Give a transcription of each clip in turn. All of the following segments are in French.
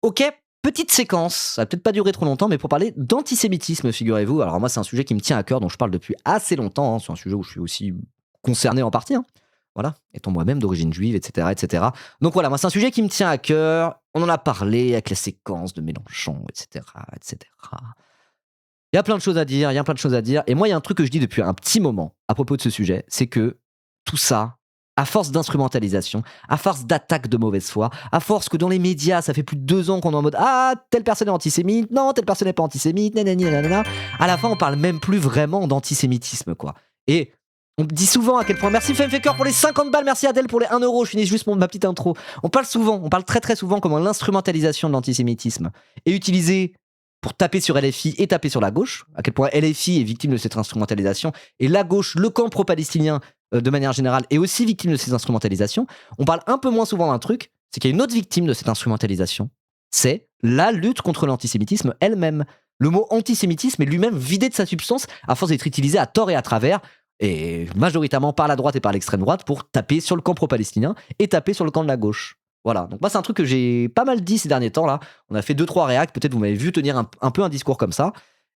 Ok, petite séquence, ça va peut-être pas durer trop longtemps, mais pour parler d'antisémitisme, figurez-vous. Alors moi, c'est un sujet qui me tient à cœur, dont je parle depuis assez longtemps. C'est un sujet où je suis aussi concerné en partie. Voilà, étant moi-même d'origine juive, etc., etc. Donc voilà, moi, c'est un sujet qui me tient à cœur. On en a parlé avec la séquence de Mélenchon, etc., etc. Il y a plein de choses à dire, Et moi, il y a un truc que je dis depuis un petit moment à propos de ce sujet, c'est que tout ça, à force d'instrumentalisation, à force d'attaques de mauvaise foi, à force que dans les médias, ça fait plus de 2 ans qu'on est en mode ah, telle personne est antisémite, non, telle personne n'est pas antisémite, nanani, nanana. À la fin, on parle même plus vraiment d'antisémitisme, quoi. Et on dit souvent à quel point, merci Femfaker pour les 50 balles, merci Adèle pour les 1 euro, je finis juste ma petite intro. On parle très très souvent comment l'instrumentalisation de l'antisémitisme est utilisée pour taper sur LFI et taper sur la gauche, à quel point LFI est victime de cette instrumentalisation, et la gauche, le camp pro-palestinien, de manière générale, est aussi victime de ces instrumentalisations. On parle un peu moins souvent d'un truc, c'est qu'il y a une autre victime de cette instrumentalisation, c'est la lutte contre l'antisémitisme elle-même. Le mot antisémitisme est lui-même vidé de sa substance à force d'être utilisé à tort et à travers, et majoritairement par la droite et par l'extrême droite, pour taper sur le camp pro-palestinien et taper sur le camp de la gauche. Voilà, donc moi c'est un truc que j'ai pas mal dit ces derniers temps là. On a fait 2-3 réacts, peut-être vous m'avez vu tenir un peu un discours comme ça.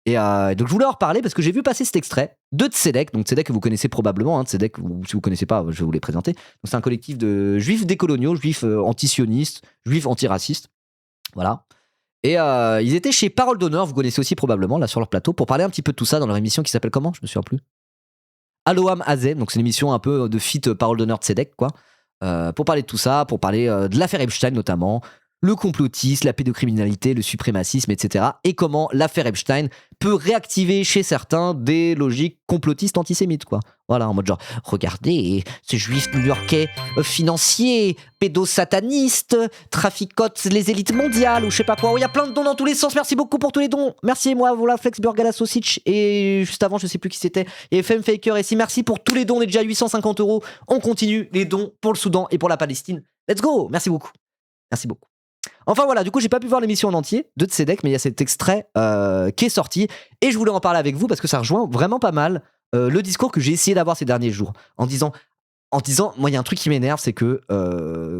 Et donc je voulais en reparler parce que j'ai vu passer cet extrait de Tzedek, donc Tzedek que vous connaissez probablement, Tzedek, ou si vous connaissez pas, je vais vous les présenter. Donc c'est un collectif de juifs décoloniaux, juifs antisionistes, juifs antiracistes, voilà. Et ils étaient chez Parole d'Honneur, vous connaissez aussi probablement, là sur leur plateau, pour parler un petit peu de tout ça dans leur émission qui s'appelle comment ? Je me souviens plus. Aloam Hazem, donc c'est une émission un peu de feat Parole d'Honneur Tzedek, quoi. Pour parler de tout ça, pour parler de l'affaire Epstein notamment, le complotisme, la pédocriminalité, le suprémacisme, etc. Et comment l'affaire Epstein peut réactiver chez certains des logiques complotistes antisémites, quoi. Voilà, en mode genre, regardez, ce juif new-yorkais financier, pédosatanistes, traficote les élites mondiales, ou je sais pas quoi. Il y a plein de dons dans tous les sens, merci beaucoup pour tous les dons. Merci, moi, voilà, Flexburg à la Sausage, et juste avant, je sais plus qui c'était, et FM Faker, et si merci pour tous les dons, on est déjà à 850 €. On continue les dons pour le Soudan et pour la Palestine. Let's go, merci beaucoup. Merci beaucoup. Enfin voilà, du coup j'ai pas pu voir l'émission en entier de Tzedek, mais il y a cet extrait qui est sorti et je voulais en parler avec vous parce que ça rejoint vraiment pas mal le discours que j'ai essayé d'avoir ces derniers jours en disant, moi il y a un truc qui m'énerve, c'est que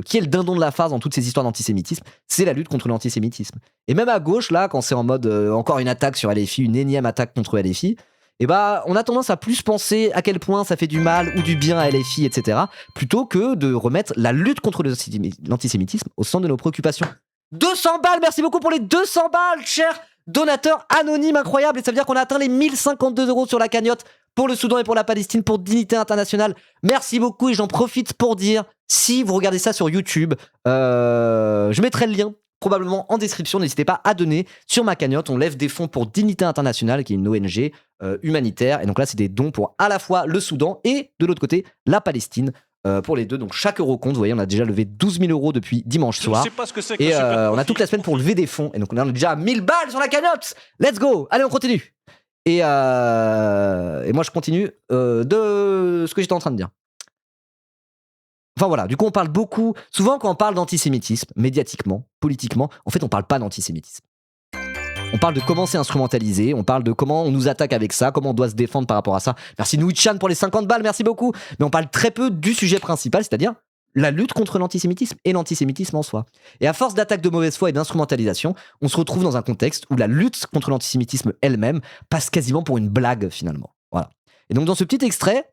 qui est le dindon de la farce dans toutes ces histoires d'antisémitisme, c'est la lutte contre l'antisémitisme. Et même à gauche là, quand c'est en mode encore une attaque sur LFI, une énième attaque contre LFI, et bah on a tendance à plus penser à quel point ça fait du mal ou du bien à LFI, etc., plutôt que de remettre la lutte contre l'antisémitisme au centre de nos préoccupations. 200 balles, merci beaucoup pour les 200 balles, cher donateur anonyme incroyable. Et ça veut dire qu'on a atteint les 1052 € sur la cagnotte pour le Soudan et pour la Palestine, pour Dignité Internationale. Merci beaucoup et j'en profite pour dire, si vous regardez ça sur YouTube, je mettrai le lien probablement en description. N'hésitez pas à donner sur ma cagnotte. On lève des fonds pour Dignité Internationale, qui est une ONG humanitaire. Et donc là, c'est des dons pour à la fois le Soudan et de l'autre côté, la Palestine. Pour les deux, donc chaque euro compte. Vous voyez, on a déjà levé 12 000 € depuis dimanche soir. Je sais pas ce que c'est que et super on a toute la semaine pour lever des fonds. Et donc on a déjà 1000 balles sur la cagnotte. Let's go. Allez, on continue. Et moi, je continue de ce que j'étais en train de dire. Enfin voilà, du coup, on parle beaucoup. Souvent, quand on parle d'antisémitisme, médiatiquement, politiquement, en fait, on parle pas d'antisémitisme. On parle de comment c'est instrumentalisé, on parle de comment on nous attaque avec ça, comment on doit se défendre par rapport à ça. Merci Nouichan pour les 50 balles, merci beaucoup. Mais on parle très peu du sujet principal, c'est-à-dire la lutte contre l'antisémitisme et l'antisémitisme en soi. Et à force d'attaques de mauvaise foi et d'instrumentalisation, on se retrouve dans un contexte où la lutte contre l'antisémitisme elle-même passe quasiment pour une blague finalement. Voilà. Et donc dans ce petit extrait,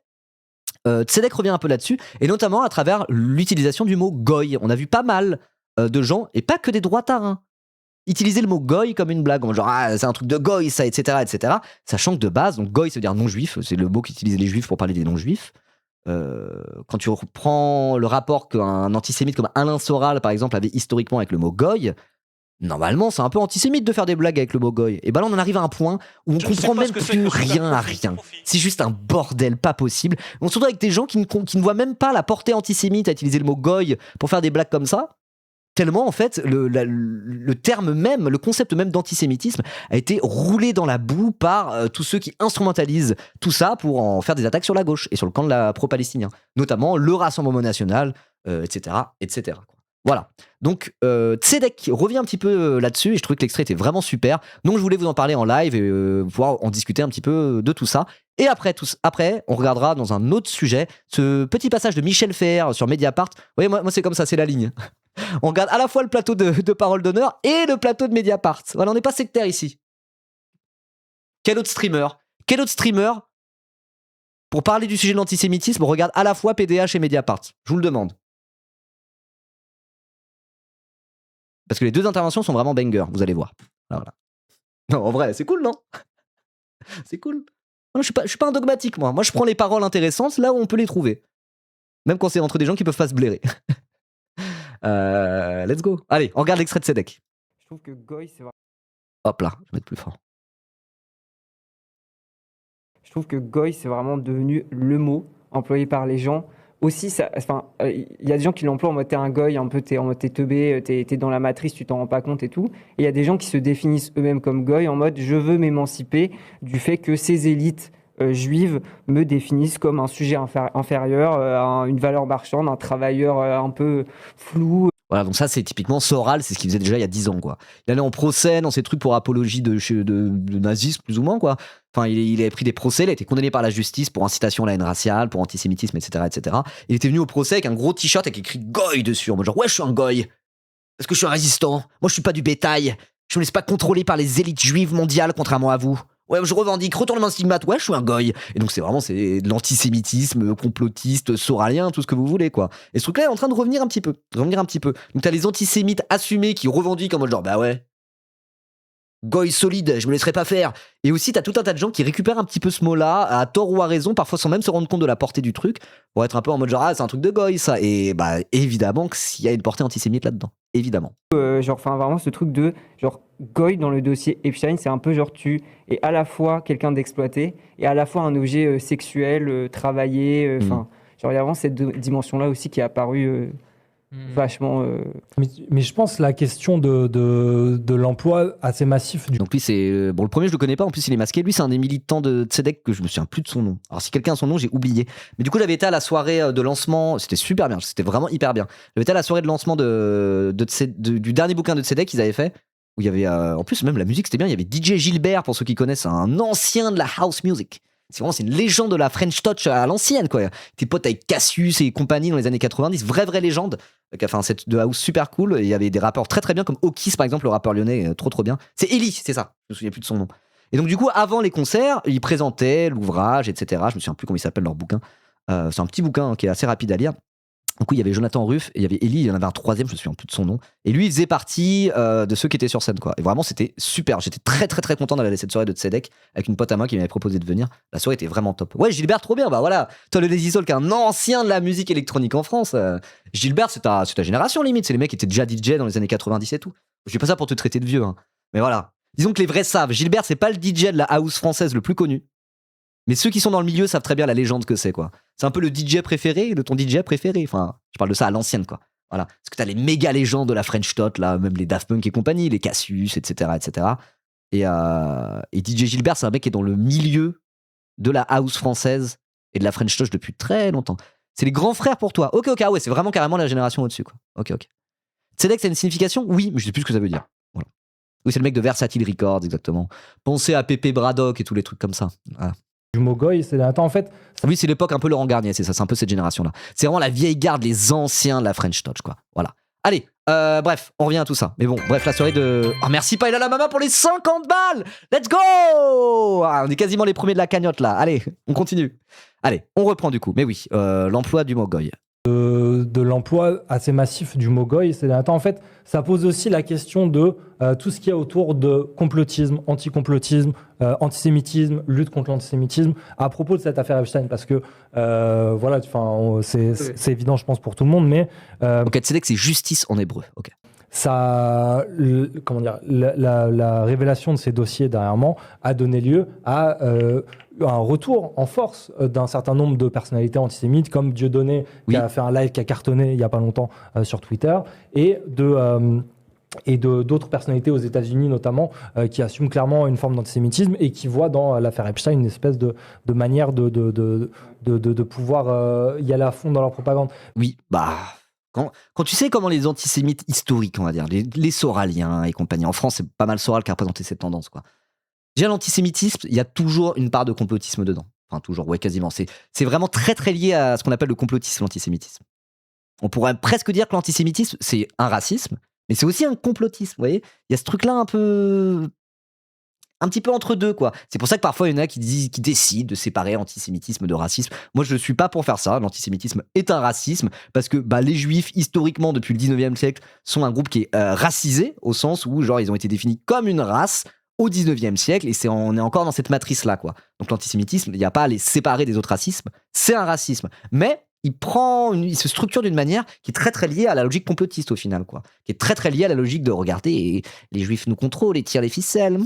Tzedek revient un peu là-dessus, et notamment à travers l'utilisation du mot goy. On a vu pas mal de gens, et pas que des droitards, hein, utiliser le mot goy comme une blague, genre ah, c'est un truc de goy ça, etc., etc. Sachant que de base, donc goy ça veut dire non-juif, c'est le mot qu'utilisent les juifs pour parler des non-juifs. Quand tu reprends le rapport qu'un antisémite comme Alain Soral par exemple avait historiquement avec le mot goy, normalement c'est un peu antisémite de faire des blagues avec le mot goy. Et ben là on en arrive à un point où on comprend même plus rien à rien. C'est juste un bordel pas possible. On se retrouve avec des gens qui ne voient même pas la portée antisémite à utiliser le mot goy pour faire des blagues comme ça. Tellement, en fait, le terme même, le concept même d'antisémitisme a été roulé dans la boue par tous ceux qui instrumentalisent tout ça pour en faire des attaques sur la gauche et sur le camp de la pro-palestinien. Notamment le Rassemblement National, etc., etc. Voilà. Donc, Tzedek revient un petit peu là-dessus et je trouvais que l'extrait était vraiment super. Donc, je voulais vous en parler en live et pouvoir en discuter un petit peu de tout ça. Et après, on regardera dans un autre sujet ce petit passage de Michel Fer sur Mediapart. Vous voyez, moi c'est comme ça, c'est la ligne. On regarde à la fois le plateau de Parole d'honneur et le plateau de Mediapart. Voilà, on n'est pas sectaire ici. Quel autre streamer pour parler du sujet de l'antisémitisme, on regarde à la fois PDH et Mediapart? Je vous le demande. Parce que les deux interventions sont vraiment banger, vous allez voir. Ah, voilà. Non, en vrai, c'est cool, non? C'est cool. Non, je suis pas un dogmatique, moi. Moi, je prends les paroles intéressantes là où on peut les trouver. Même quand c'est entre des gens qui peuvent pas se blairer. Let's go. Allez, on regarde l'extrait de Sedek. Je trouve que Goy, c'est Hop là, je vais mettre plus fort. Je trouve que Goy, c'est vraiment devenu le mot employé par les gens. Aussi, il y a des gens qui l'emploient en mode t'es un Goy, un peu t'es en mode t'es teubé, t'es dans la matrice, tu t'en rends pas compte et tout. Et il y a des gens qui se définissent eux-mêmes comme Goy en mode je veux m'émanciper du fait que ces élites juives me définissent comme un sujet inférieur, une valeur marchande, un travailleur un peu flou. Voilà, donc ça, c'est typiquement Soral, c'est ce qu'il faisait déjà il y a 10 ans, quoi. Il allait en procès dans ces trucs pour apologie de nazisme, plus ou moins, quoi. Enfin, il avait pris des procès, il a été condamné par la justice pour incitation à la haine raciale, pour antisémitisme, etc., etc. Il était venu au procès avec un gros t-shirt avec écrit Goy dessus, en mode genre, ouais, je suis un Goy. Parce que je suis un résistant. Moi, je suis pas du bétail. Je me laisse pas contrôler par les élites juives mondiales, contrairement à vous. Ouais, je revendique retournement de stigmate. Ouais, je suis un Goy. Et donc, c'est de l'antisémitisme complotiste, soralien, tout ce que vous voulez, quoi. Et ce truc-là est en train de revenir un petit peu. Donc, t'as les antisémites assumés qui revendiquent en mode genre, bah ouais, Goy solide, je me laisserai pas faire. Et aussi, t'as tout un tas de gens qui récupèrent un petit peu ce mot-là, à tort ou à raison, parfois sans même se rendre compte de la portée du truc, pour être un peu en mode genre, ah, c'est un truc de Goy, ça. Et bah, évidemment qu'il y a une portée antisémite là-dedans. Évidemment. Vraiment ce truc de genre Goy dans le dossier Epstein, c'est un peu genre tu es à la fois quelqu'un d'exploité et à la fois un objet sexuel travaillé. Enfin, genre il y a vraiment cette dimension-là aussi qui est apparue vachement. Mais je pense la question de l'emploi assez massif du. Donc lui, c'est bon, le premier je le connais pas, en plus il est masqué. Lui, c'est un des militants de Tzedek que je me souviens plus de son nom. Alors si quelqu'un a son nom, j'ai oublié. Mais du coup, j'avais été à la soirée de lancement, c'était super bien, c'était vraiment hyper bien. J'avais été à la soirée de lancement du dernier bouquin de Tzedek qu'ils avaient fait, où il y avait en plus même la musique c'était bien. Il y avait DJ Gilbert, pour ceux qui connaissent, un ancien de la house music. C'est une légende de la French Touch à l'ancienne, quoi. T'es potes avec Cassius et compagnie dans les années 90, vraie légende. Enfin, c'est de house super cool. Il y avait des rappeurs très bien, comme Okis par exemple, le rappeur lyonnais, trop bien. C'est Eli, c'est ça. Je me souviens plus de son nom. Et donc, du coup, avant les concerts, ils présentaient l'ouvrage, etc. Je me souviens plus comment il s'appelle leur bouquin. C'est un petit bouquin qui est assez rapide à lire. Du coup, il y avait Jonathan Ruff et il y avait Eli, il y en avait un troisième, je me souviens plus de son nom. Et lui, il faisait partie de ceux qui étaient sur scène, quoi. Et vraiment, c'était super. J'étais très content d'aller à cette soirée de Tzedek avec une pote à moi qui m'avait proposé de venir. La soirée était vraiment top. Ouais, Gilbert, trop bien. Bah voilà, toi, le Lazy Soul, qui est un ancien de la musique électronique en France. Gilbert, c'est ta génération limite. C'est les mecs qui étaient déjà DJ dans les années 90 et tout. Je dis pas ça pour te traiter de vieux, hein. Mais voilà. Disons que les vrais savent. Gilbert, c'est pas le DJ de la house française le plus connu. Mais ceux qui sont dans le milieu savent très bien la légende que c'est, quoi. C'est un peu le DJ préféré de ton DJ préféré. Enfin, je parle de ça à l'ancienne, quoi. Voilà. Parce que t'as les méga légendes de la French Touch, là, même les Daft Punk et compagnie, les Cassius, etc., etc. Et DJ Gilbert, c'est un mec qui est dans le milieu de la house française et de la French Touch depuis très longtemps. C'est les grands frères pour toi. Ok, ouais, c'est vraiment carrément la génération au-dessus, quoi. Ok. Tzedek, c'est une signification? Oui, mais je sais plus ce que ça veut dire. Voilà. Oui, c'est le mec de Versatile Records, exactement. Pensez à Pépé Braddock et tous les trucs comme ça. Voilà. Du mot Goy, c'est attends, en fait. Oui, c'est l'époque un peu Laurent Garnier, c'est ça, c'est un peu cette génération-là. C'est vraiment la vieille garde, les anciens de la French Touch, quoi. Voilà. Allez, bref, on revient à tout ça. Mais bon, bref, la soirée de. Oh, merci Paella la Mama pour les 50 balles. Let's go. On est quasiment les premiers de la cagnotte, là. Allez, on continue. Allez, on reprend du coup. Mais oui, l'emploi du mot Goy. De l'emploi assez massif du mot Goy, c'est en fait, ça pose aussi la question de tout ce qu'il y a autour de complotisme, anticomplotisme, antisémitisme, lutte contre l'antisémitisme, à propos de cette affaire Epstein, parce que voilà, c'est évident, je pense, pour tout le monde, mais Ok, Tzedek, c'est justice en hébreu. Ok. Ça, comment dire, la révélation de ces dossiers dernièrement a donné lieu à un retour en force d'un certain nombre de personnalités antisémites, comme Dieudonné, qui a fait un live qui a cartonné il n'y a pas longtemps sur Twitter, et d'autres personnalités aux États-Unis notamment, qui assument clairement une forme d'antisémitisme et qui voient dans l'affaire Epstein une espèce de manière de pouvoir y aller à fond dans leur propagande. Oui, bah... Quand tu sais comment les antisémites historiques, on va dire, les Soraliens et compagnie, en France, c'est pas mal Soral qui a représenté cette tendance, quoi. Déjà, l'antisémitisme, il y a toujours une part de complotisme dedans. Enfin, toujours, ouais, quasiment. C'est vraiment très lié à ce qu'on appelle le complotisme, l'antisémitisme. On pourrait presque dire que l'antisémitisme, c'est un racisme, mais c'est aussi un complotisme, vous voyez. Il y a ce truc-là un petit peu entre deux, quoi. C'est pour ça que parfois, il y en a qui décident de séparer antisémitisme de racisme. Moi, je ne suis pas pour faire ça. L'antisémitisme est un racisme parce que les Juifs, historiquement, depuis le 19e siècle, sont un groupe qui est racisé, au sens où, genre, ils ont été définis comme une race au 19e siècle, et on est encore dans cette matrice-là, quoi. Donc l'antisémitisme, il n'y a pas à les séparer des autres racismes, c'est un racisme. Mais il se structure d'une manière qui est très très liée à la logique complotiste au final, quoi. Qui est très très liée à la logique de regarder, les Juifs nous contrôlent, ils tirent les ficelles.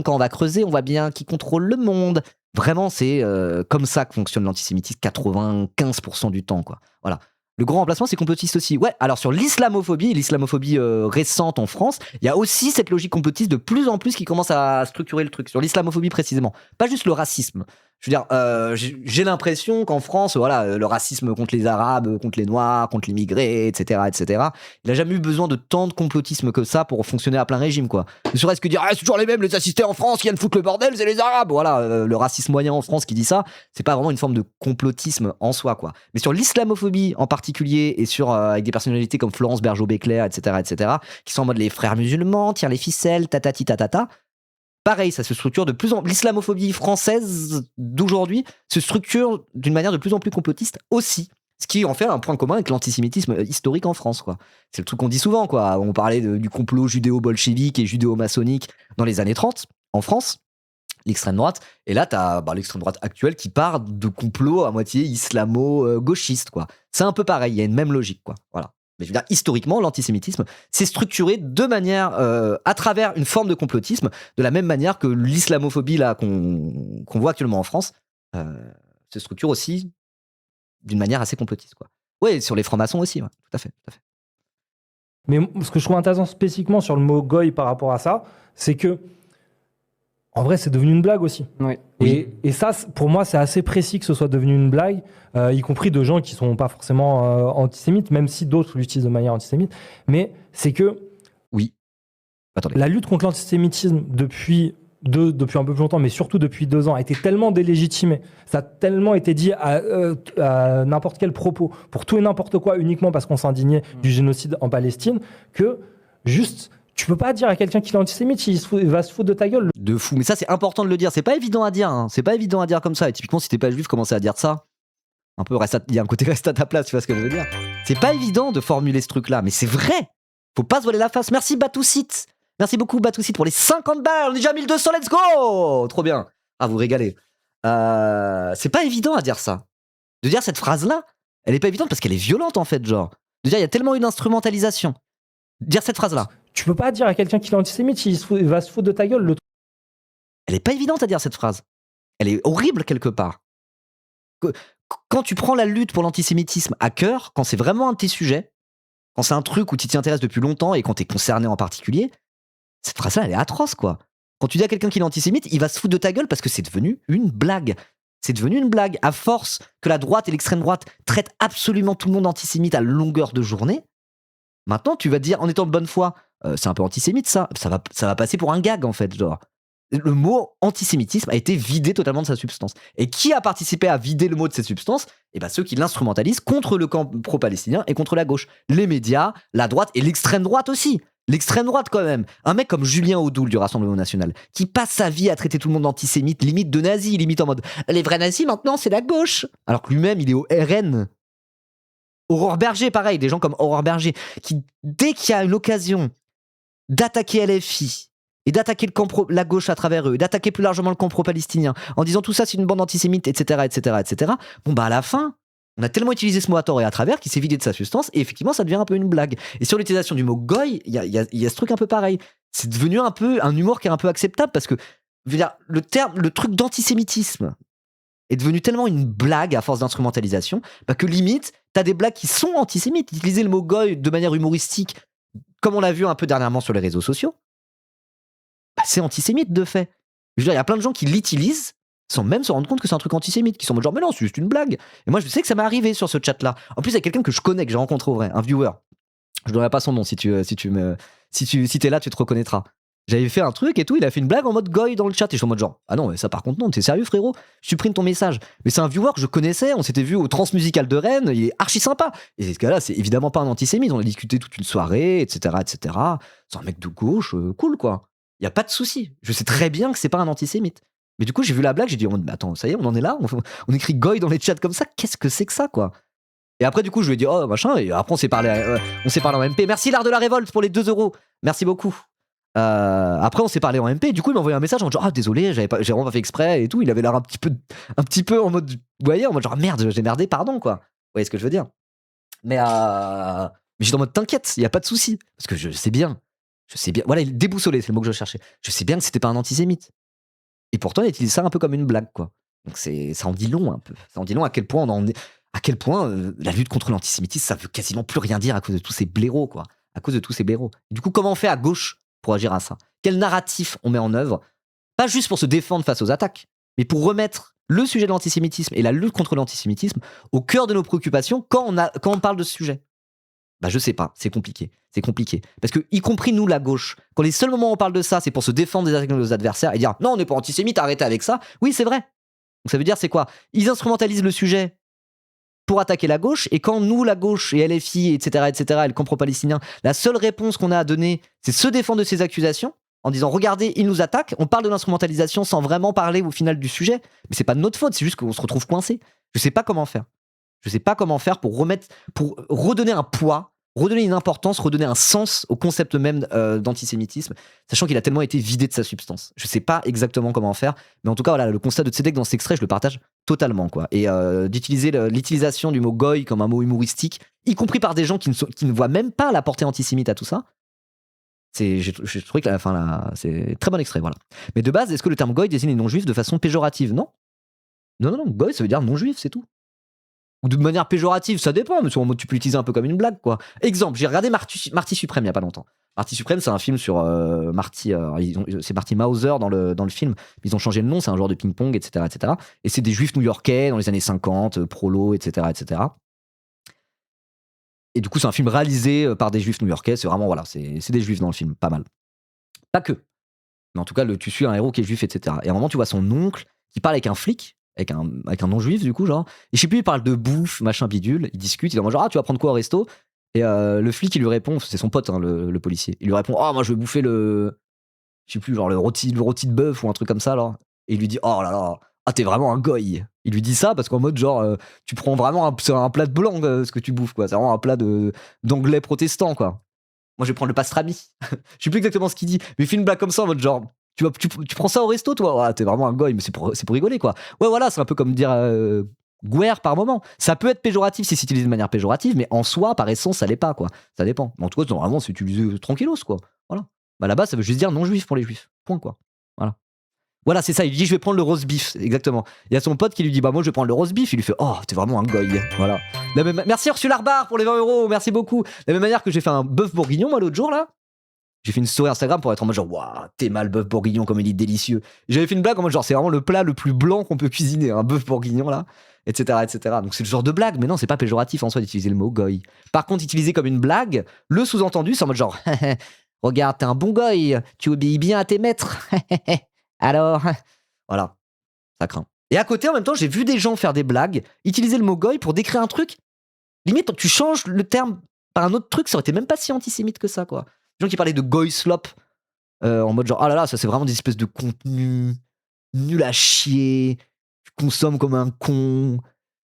Quand on va creuser, on voit bien qui contrôle le monde. Vraiment, c'est comme ça que fonctionne l'antisémitisme 95% du temps, quoi. Voilà. Le grand remplacement, c'est complotiste aussi. Ouais, alors sur l'islamophobie récente en France, il y a aussi cette logique complotiste de plus en plus qui commence à structurer le truc. Sur l'islamophobie précisément. Pas juste le racisme. Je veux dire, j'ai l'impression qu'en France, voilà, le racisme contre les Arabes, contre les Noirs, contre l'immigré, etc., il n'a jamais eu besoin de tant de complotisme que ça pour fonctionner à plein régime, quoi. Ne serait-ce que dire, c'est toujours les mêmes, les assistés en France qui viennent foutre le bordel, c'est les Arabes. Voilà, le racisme moyen en France qui dit ça, c'est pas vraiment une forme de complotisme en soi, quoi. Mais sur l'islamophobie en particulier, et avec des personnalités comme Florence Bergeau-Becler, etc., qui sont en mode les frères musulmans, tirent les ficelles, tatati tatata. Pareil, ça se structure de plus en plus. L'islamophobie française d'aujourd'hui se structure d'une manière de plus en plus complotiste aussi. Ce qui en fait un point commun avec l'antisémitisme historique en France, quoi. C'est le truc qu'on dit souvent, quoi. On parlait du complot judéo-bolchevique et judéo-maçonnique dans les années 30 en France, l'extrême droite. Et là, t'as l'extrême droite actuelle qui part de complots à moitié islamo-gauchistes, quoi. C'est un peu pareil, il y a une même logique, quoi. Voilà. Mais je veux dire, historiquement, l'antisémitisme s'est structuré de manière, à travers une forme de complotisme, de la même manière que l'islamophobie là qu'on voit actuellement en France se structure aussi d'une manière assez complotiste, quoi. Ouais, sur les francs-maçons aussi, ouais, tout à fait. Mais ce que je trouve intéressant spécifiquement sur le mot goy par rapport à ça, c'est que en vrai, c'est devenu une blague aussi. Ouais. Et ça, pour moi, c'est assez précis que ce soit devenu une blague, y compris de gens qui ne sont pas forcément antisémites, même si d'autres l'utilisent de manière antisémite. Mais c'est que oui. Attendez. La lutte contre l'antisémitisme depuis un peu plus longtemps, mais surtout depuis 2 ans, a été tellement délégitimée. Ça a tellement été dit à n'importe quel propos, pour tout et n'importe quoi, uniquement parce qu'on s'indignait du génocide en Palestine, que juste... Tu peux pas dire à quelqu'un qu'il est antisémite, il va se foutre de ta gueule. De fou, mais ça c'est important de le dire. C'est pas évident à dire, hein. C'est pas évident à dire comme ça. Et typiquement, si t'es pas juif, commencer à dire ça. Un peu, il y a un côté reste à ta place, tu vois ce que je veux dire. C'est pas évident de formuler ce truc-là, mais c'est vrai. Faut pas se voiler la face. Merci Batoucite. Merci beaucoup Batoucite pour les 50 balles. On est déjà 1200, let's go. Trop bien. Ah, vous régalez. C'est pas évident à dire ça. De dire cette phrase-là, elle est pas évidente parce qu'elle est violente en fait, genre. De dire, il y a tellement une instrumentalisation. Dire cette phrase-là. Tu peux pas dire à quelqu'un qu'il est antisémite, il va se foutre de ta gueule. Elle est pas évidente à dire cette phrase. Elle est horrible quelque part. Quand tu prends la lutte pour l'antisémitisme à cœur, quand c'est vraiment un de tes sujets, quand c'est un truc où tu t'y intéresses depuis longtemps et quand t'es concerné en particulier, cette phrase-là, elle est atroce, quoi. Quand tu dis à quelqu'un qu'il est antisémite, il va se foutre de ta gueule parce que c'est devenu une blague. C'est devenu une blague. À force que la droite et l'extrême droite traitent absolument tout le monde antisémite à longueur de journée, maintenant tu vas te dire, en étant de bonne foi, c'est un peu antisémite ça va passer pour un gag en fait, genre. Le mot antisémitisme a été vidé totalement de sa substance. Et qui a participé à vider le mot de cette substance ? Eh ben ceux qui l'instrumentalisent contre le camp pro-palestinien et contre la gauche. Les médias, la droite et l'extrême droite aussi. L'extrême droite quand même. Un mec comme Julien Audoul du Rassemblement National, qui passe sa vie à traiter tout le monde d'antisémite, limite de nazi, limite en mode « les vrais nazis maintenant c'est la gauche !» Alors que lui-même il est au RN. Aurore Berger, pareil, des gens comme Aurore Berger, qui dès qu'il y a une occasion d'attaquer LFI, et d'attaquer la gauche à travers eux, et d'attaquer plus largement le camp pro-palestinien, en disant tout ça c'est une bande antisémite, etc. Bon bah à la fin, on a tellement utilisé ce mot à tort et à travers qu'il s'est vidé de sa substance, et effectivement ça devient un peu une blague. Et sur l'utilisation du mot goy, il y a ce truc un peu pareil. C'est devenu un peu un humour qui est un peu acceptable, parce que je veux dire, le truc d'antisémitisme est devenu tellement une blague à force d'instrumentalisation, que limite, t'as des blagues qui sont antisémites. Utiliser le mot goy de manière humoristique, comme on l'a vu un peu dernièrement sur les réseaux sociaux, c'est antisémite de fait. Je veux dire, il y a plein de gens qui l'utilisent sans même se rendre compte que c'est un truc antisémite, qui sont en mode genre, mais non, c'est juste une blague. Et moi, je sais que ça m'est arrivé sur ce chat-là. En plus, il y a quelqu'un que je connais, que j'ai rencontré au vrai, un viewer. Je ne donnerai pas son nom, si t'es là, tu te reconnaîtras. J'avais fait un truc et tout, il a fait une blague en mode goy dans le chat. Et je suis en mode genre, ah non, mais ça par contre, non, t'es sérieux, frérot? Supprime ton message. Mais c'est un viewer que je connaissais, on s'était vu au Transmusical de Rennes, il est archi sympa. Et ce gars-là, c'est évidemment pas un antisémite, on a discuté toute une soirée, etc., etc. C'est un mec de gauche, cool, quoi. Y a pas de souci. Je sais très bien que c'est pas un antisémite. Mais du coup, j'ai vu la blague, j'ai dit, en mode, mais attends, ça y est, on en est là? On écrit goy dans les chats comme ça? Qu'est-ce que c'est que ça, quoi? Et après, du coup, je lui ai dit, oh, machin, et après, on s'est parlé en MP. Merci, l'art de la révolte, pour les 2 euros. Merci beaucoup. Après, on s'est parlé en MP. Du coup, il m'a envoyé un message en disant, ah, désolé, j'ai vraiment pas fait exprès et tout. Il avait l'air un petit peu en mode, vous voyez, en mode genre, merde, j'ai merdé, pardon, quoi. Vous voyez ce que je veux dire? Mais j'étais en mode, t'inquiète, y a pas de souci. Parce que je sais bien. Voilà, déboussolé, c'est le mot que je cherchais. Je sais bien que c'était pas un antisémite. Et pourtant, il utilise ça un peu comme une blague, quoi. Donc, ça en dit long, un peu. Ça en dit long à quel point la lutte contre l'antisémitisme, ça veut quasiment plus rien dire à cause de tous ces blaireaux, quoi. À cause de tous ces blaireaux. Du coup, comment on fait à gauche pour agir à ça? Quel narratif on met en œuvre? Pas juste pour se défendre face aux attaques, mais pour remettre le sujet de l'antisémitisme et la lutte contre l'antisémitisme au cœur de nos préoccupations quand on parle de ce sujet. Bah, je sais pas, c'est compliqué. C'est compliqué. Parce que, y compris nous, la gauche, quand les seuls moments où on parle de ça, c'est pour se défendre des attaques de nos adversaires et dire non, on n'est pas antisémite, arrêtez avec ça. Oui, c'est vrai. Donc ça veut dire, c'est quoi? Ils instrumentalisent le sujet pour attaquer la gauche, et quand nous, la gauche et LFI, etc., et le camp pro-palestinien, la seule réponse qu'on a à donner, c'est se défendre de ces accusations, en disant regardez, ils nous attaquent, on parle de l'instrumentalisation sans vraiment parler au final du sujet, mais c'est pas de notre faute, c'est juste qu'on se retrouve coincé. Je sais pas comment faire. Je sais pas comment faire pour redonner un poids, redonner une importance, redonner un sens au concept même d'antisémitisme, sachant qu'il a tellement été vidé de sa substance. Je sais pas exactement comment faire, mais en tout cas, voilà, le constat de Tzedek dans cet extrait, je le partage totalement, quoi. Et d'utiliser l'utilisation du mot goy comme un mot humoristique, y compris par des gens qui ne voient même pas la portée antisémite à tout ça, j'ai trouvé que c'est très bon extrait, voilà. Mais de base, est-ce que le terme goy désigne les non-juifs de façon péjorative? Non. Non, goy, ça veut dire non-juif, c'est tout. Ou de manière péjorative, ça dépend, mais tu peux l'utiliser un peu comme une blague, quoi. Exemple, j'ai regardé Marty Suprême il y a pas longtemps. Marty Suprême, c'est un film sur Marty. C'est Marty Mauser dans le film. Ils ont changé le nom, c'est un joueur de ping-pong, etc., etc. Et c'est des juifs new-yorkais dans les années 50, prolo, etc., etc. Et du coup, c'est un film réalisé par des juifs new-yorkais. C'est vraiment, voilà, c'est des juifs dans le film, pas mal. Pas que. Mais en tout cas, tu suis un héros qui est juif, etc. Et à un moment, tu vois son oncle qui parle avec un flic, avec un non-juif, du coup, genre. Et je sais plus, il parle de bouffe, machin bidule. Il discute, il est en mode genre, ah, tu vas prendre quoi au resto? Et le flic, il lui répond, c'est son pote, hein, le policier. Il lui répond, ah, moi, je vais bouffer je sais plus, genre le rôti de bœuf ou un truc comme ça, là. Et il lui dit, oh là là, ah, t'es vraiment un goy. Il lui dit ça parce qu'en mode, genre, tu prends vraiment c'est un plat de blanc, ce que tu bouffes, quoi. C'est vraiment un plat d'anglais protestant, quoi. Moi, je vais prendre le pastrami. Je sais plus exactement ce qu'il dit, mais il fait une blague comme ça en mode genre, tu prends ça au resto, toi? Ouais, t'es vraiment un goy, mais c'est pour rigoler, quoi. Ouais, voilà, c'est un peu comme dire guerre par moment. Ça peut être péjoratif si c'est utilisé de manière péjorative, mais en soi, par essence, ça l'est pas, quoi. Ça dépend. Mais en tout cas, normalement, c'est utilisé tranquillos, quoi. Voilà. Bah là-bas, ça veut juste dire non-juif pour les juifs. Point, quoi. Voilà. Voilà, c'est ça. Il lui dit, je vais prendre le roast beef. Exactement. Il y a son pote qui lui dit, bah, moi, je vais prendre le roast beef. Il lui fait, oh, t'es vraiment un goy. Voilà. Merci Ursula Arbar pour les 20 euros. Merci beaucoup. De la même manière que j'ai fait un bœuf bourguignon, moi, l'autre jour, là. J'ai fait une story Instagram pour être en mode genre, waouh, t'es mal bœuf bourguignon, comme il est délicieux. J'avais fait une blague en mode genre, c'est vraiment le plat le plus blanc qu'on peut cuisiner, un bœuf bourguignon, là, etc., etc. Donc c'est le genre de blague, mais non, c'est pas péjoratif en soi d'utiliser le mot goy. Par contre, utiliser comme une blague, le sous-entendu, c'est en mode genre, regarde, t'es un bon goy, tu obéis bien à tes maîtres. Alors, voilà, ça craint. Et à côté, en même temps, j'ai vu des gens faire des blagues, utiliser le mot goy pour décrire un truc. Limite, tu changes le terme par un autre truc, ça aurait été même pas si antisémite que ça, quoi. Des gens qui parlaient de goy slop en mode genre, ah là là, ça c'est vraiment des espèces de contenus nul à chier, tu consommes comme un con,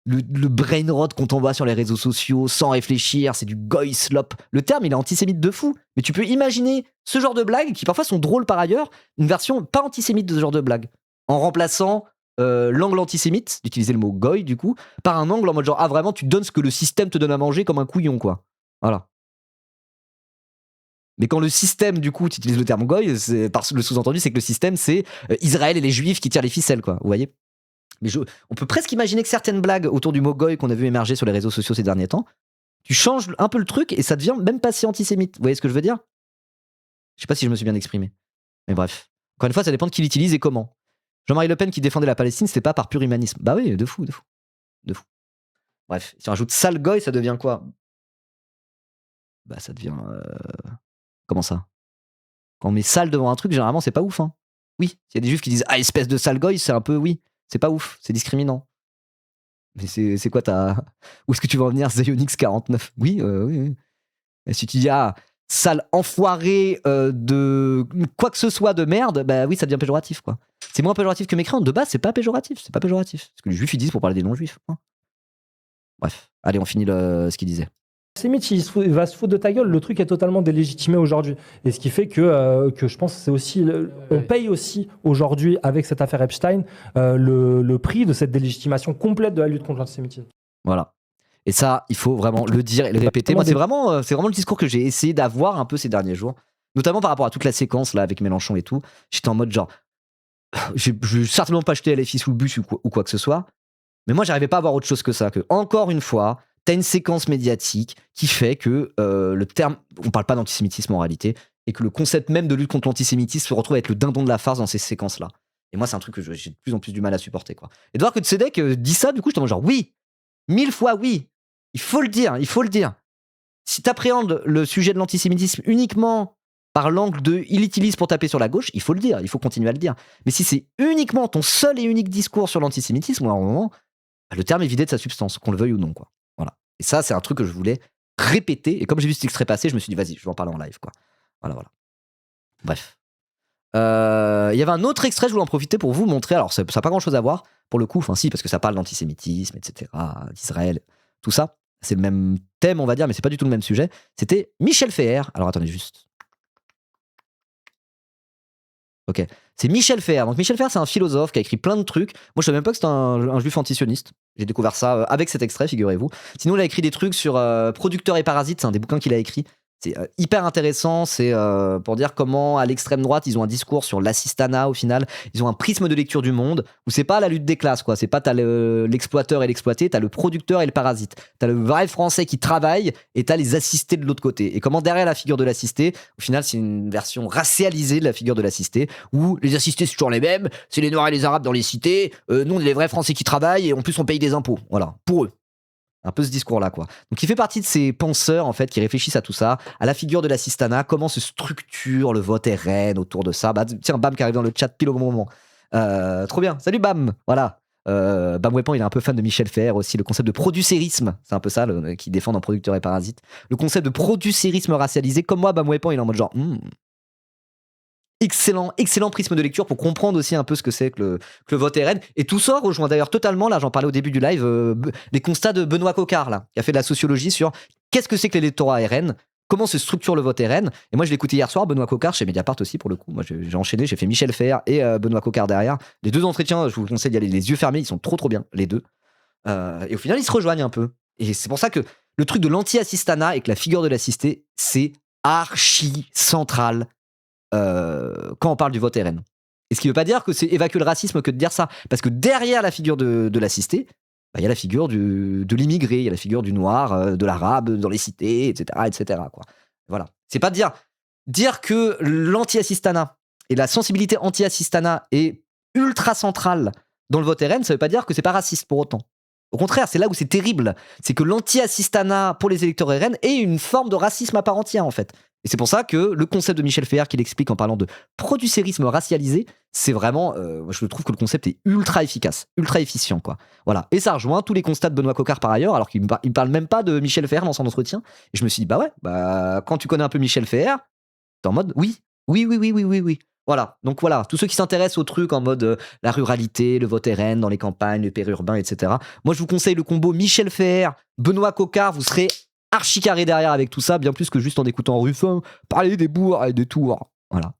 le brain rot qu'on t'envoie sur les réseaux sociaux sans réfléchir, c'est du goy slop. Le terme, il est antisémite de fou, mais tu peux imaginer ce genre de blagues qui parfois sont drôles par ailleurs, une version pas antisémite de ce genre de blague, en remplaçant l'angle antisémite, d'utiliser le mot goy du coup, par un angle en mode genre, ah vraiment, tu donnes ce que le système te donne à manger comme un couillon, quoi. Voilà. Mais quand le système, du coup, tu utilises le terme goy, le sous-entendu, c'est que le système, c'est Israël et les juifs qui tirent les ficelles, quoi. Vous voyez? Mais on peut presque imaginer que certaines blagues autour du mot goy qu'on a vu émerger sur les réseaux sociaux ces derniers temps, tu changes un peu le truc et ça devient même pas si antisémite. Vous voyez ce que je veux dire? Je sais pas si je me suis bien exprimé. Mais bref. Encore une fois, ça dépend de qui l'utilise et comment. Jean-Marie Le Pen qui défendait la Palestine, c'était pas par pur humanisme. Bah oui, de fou. Bref, si on rajoute sale goy, ça devient quoi? Bah ça devient... Comment ça? Quand on met sale devant un truc, généralement, c'est pas ouf. Hein. Oui, il y a des juifs qui disent ah, espèce de sale goy, c'est un peu, oui, c'est pas ouf, c'est discriminant. Mais c'est quoi ta. Où est-ce que tu vas en venir, Zionix 49 ? Oui, oui. Et si tu dis ah, sale enfoiré de quoi que ce soit de merde, bah oui, ça devient péjoratif, quoi. C'est moins péjoratif que mécréant. De base, c'est pas péjoratif. C'est pas péjoratif. Ce que les juifs ils disent pour parler des non-juifs. Hein. Bref, allez, on finit ce qu'il disait. Antisémite, il va se foutre de ta gueule. Le truc est totalement délégitimé aujourd'hui. Et ce qui fait que je pense que c'est aussi. On paye aussi aujourd'hui, avec cette affaire Epstein, le prix de cette délégitimation complète de la lutte contre l'antisémitisme. Voilà. Et ça, il faut vraiment le dire et le répéter. Moi, c'est vraiment le discours que j'ai essayé d'avoir un peu ces derniers jours. Notamment par rapport à toute la séquence là avec Mélenchon et tout. J'étais en mode genre. Je vais certainement pas jeter LFI sous le bus ou quoi que ce soit. Mais moi, j'arrivais pas à voir autre chose que ça. Que, encore une fois, t'as une séquence médiatique qui fait que le terme. On parle pas d'antisémitisme en réalité. Et que le concept même de lutte contre l'antisémitisme se retrouve à être le dindon de la farce dans ces séquences-là. Et moi, c'est un truc que j'ai de plus en plus du mal à supporter, quoi. Et de voir que Tzedek dit ça, du coup, j'étais en mode genre oui. 1000 fois oui. Il faut le dire, il faut le dire. Si t'appréhendes le sujet de l'antisémitisme uniquement par l'angle de il l'utilise pour taper sur la gauche, il faut le dire, il faut continuer à le dire. Mais si c'est uniquement ton seul et unique discours sur l'antisémitisme, à un moment, le terme est vidé de sa substance, qu'on le veuille ou non, quoi. Voilà. Et ça, c'est un truc que je voulais répéter. Et comme j'ai vu cet extrait passer, je me suis dit, vas-y, je vais en parler en live, quoi. Voilà. Bref. Il y avait un autre extrait, je voulais en profiter pour vous montrer. Alors, ça n'a pas grand-chose à voir, pour le coup. Enfin, si, parce que ça parle d'antisémitisme, etc., d'Israël, tout ça. C'est le même thème, on va dire, mais c'est pas du tout le même sujet. C'était Michel Feher. Alors, attendez juste. Ok. C'est Michel Feher. Donc, Michel Feher, c'est un philosophe qui a écrit plein de trucs. Moi, je savais même pas que c'était un juif antisioniste. J'ai découvert ça avec cet extrait, figurez-vous. Sinon, il a écrit des trucs sur Producteurs et Parasites. C'est un des bouquins qu'il a écrit. C'est hyper intéressant, c'est pour dire comment à l'extrême droite ils ont un discours sur l'assistanat au final, ils ont un prisme de lecture du monde où c'est pas la lutte des classes quoi, c'est pas t'as l'exploiteur et l'exploité, t'as le producteur et le parasite, t'as le vrai français qui travaille et t'as les assistés de l'autre côté. Et comment derrière la figure de l'assisté, au final c'est une version racialisée de la figure de l'assisté où les assistés c'est toujours les mêmes, c'est les noirs et les arabes dans les cités, nous on est les vrais français qui travaillent et en plus on paye des impôts, voilà, pour eux. Un peu ce discours-là, quoi. Donc, il fait partie de ces penseurs, en fait, qui réfléchissent à tout ça, à la figure de l'assistanat, comment se structure le vote RN autour de ça. Bah, tiens, Bam qui arrive dans le chat pile au bon moment. Trop bien. Salut, Bam. Voilà. Bam Wepan, il est un peu fan de Michel Feher aussi. Le concept de producérisme, c'est un peu ça, qui défend dans Producteurs et Parasites. Le concept de producérisme racialisé, comme moi, Bam Wepan, il est en mode genre... Excellent prisme de lecture pour comprendre aussi un peu ce que c'est que le vote RN. Et tout ça rejoint d'ailleurs totalement, là j'en parlais au début du live, les constats de Benoît Coquart, là, qui a fait de la sociologie sur qu'est-ce que c'est que l'électorat RN, comment se structure le vote RN. Et moi je l'ai écouté hier soir, Benoît Coquart, chez Mediapart aussi pour le coup. Moi j'ai enchaîné, j'ai fait Michel Feher et Benoît Coquart derrière. Les deux entretiens, je vous conseille d'y aller les yeux fermés, ils sont trop bien, les deux. Et au final ils se rejoignent un peu. Et c'est pour ça que le truc de l'anti-assistanat et que la figure de l'assisté, c'est archi central quand on parle du vote RN. Et ce qui ne veut pas dire que c'est évacuer le racisme que de dire ça. Parce que derrière la figure de l'assisté, il y a la figure de l'immigré, il y a la figure du noir, de l'arabe dans les cités, etc. Quoi. Voilà. C'est pas dire que l'anti-assistanat et la sensibilité anti-assistanat est ultra centrale dans le vote RN, ça ne veut pas dire que c'est pas raciste pour autant. Au contraire, c'est là où c'est terrible. C'est que l'anti-assistanat pour les électeurs RN est une forme de racisme à part entière, en fait. Et c'est pour ça que le concept de Michel Feher qu'il explique en parlant de producérisme racialisé, c'est vraiment, je trouve que le concept est ultra efficace, ultra efficient, quoi. Voilà. Et ça rejoint tous les constats de Benoît Coquart par ailleurs, alors qu'il ne parle même pas de Michel Feher dans son entretien. Et je me suis dit, quand tu connais un peu Michel Feher, t'es en mode, oui. Voilà, donc voilà, tous ceux qui s'intéressent au truc en mode la ruralité, le vote RN dans les campagnes, le périurbain, etc. Moi, je vous conseille le combo Michel Feher, Benoît Coquart, vous serez archi carré derrière avec tout ça, bien plus que juste en écoutant Ruffin parler des bourgs et des tours. Voilà.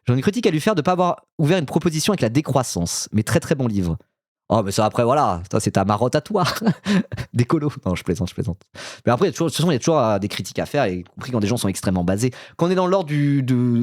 J'en ai une critique à lui faire de ne pas avoir ouvert une proposition avec la décroissance, mais très bon livre. Oh, mais ça après, voilà, c'est ta marotte à toi. D'écolo. Non, je plaisante. Mais après, de toute façon, il y a toujours des critiques à faire, y compris quand des gens sont extrêmement basés. Quand on est dans l'ordre